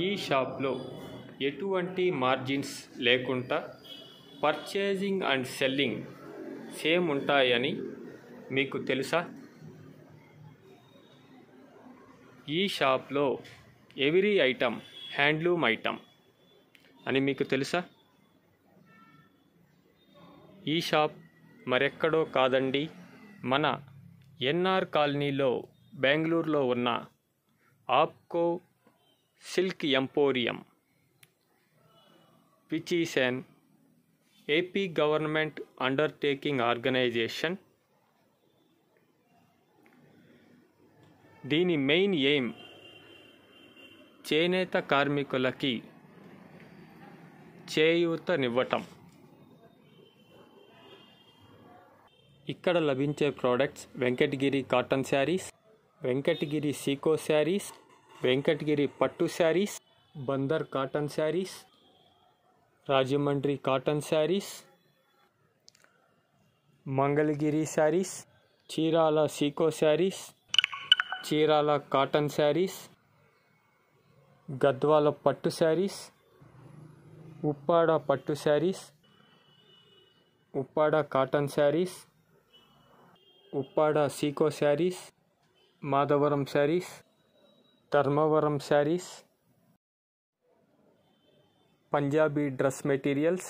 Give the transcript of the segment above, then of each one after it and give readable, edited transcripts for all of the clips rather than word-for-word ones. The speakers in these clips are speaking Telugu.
ఈ షాప్లో ఎటువంటి మార్జిన్స్ లేకుండా పర్చేజింగ్ అండ్ సెల్లింగ్ సేమ్ ఉంటాయని మీకు తెలుసా? ఈ షాప్లో ఎవ్రీ ఐటమ్ హ్యాండ్లూమ్ ఐటమ్ అని మీకు తెలుసా? ఈ షాప్ మరెక్కడో కాదండి, మన ఎన్ఆర్ కాలనీలో బెంగళూరులో ఉన్న APCO silk emporium, which is an AP government undertaking organization. దీని మెయిన్ ఎయిమ్ చేనేత కార్మికులకి చేయూతనివ్వటం. ఇక్కడ లభించే ప్రోడక్ట్స్ వెంకటగిరి కాటన్ శారీస్, వెంకటగిరి సీకో శారీస్, వెంకటగిరి పట్టు sarees, Bandar cotton sarees, Rajahmundry cotton sarees, Mangalagiri sarees, Chirala sico sarees, Chirala cotton sarees, Gadwal పట్టు శారీస్, ఉప్పాడ పట్టు sarees, Uppada cotton sarees, Uppada sico sarees, Madhavaram sarees, Dharmavaram sarees, Punjabi dress materials,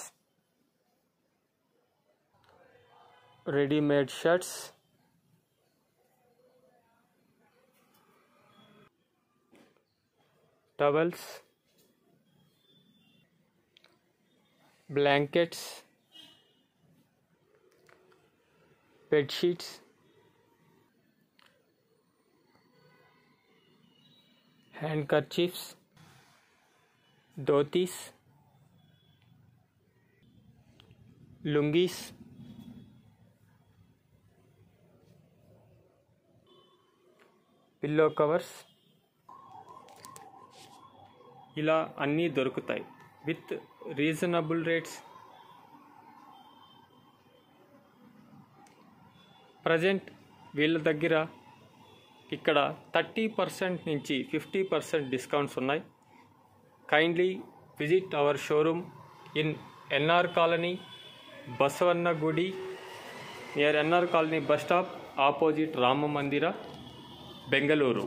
readymade shirts, towels, blankets, bedsheets, హ్యాండ్కర్చీఫ్స్, dhotis, lungis, pillow covers, ఇలా అన్నీ దొరుకుతాయి విత్ రీజనబుల్ రేట్స్. ప్రజెంట్ వీళ్ళ దగ్గర ఇక్కడ 30% నుంచి 50% డిస్కౌంట్స్ ఉన్నాయి. Kindly visit our showroom in NR colony, Basavanna Gudi, near NR colony bus stop, opposite Rama Mandira, Bengaluru.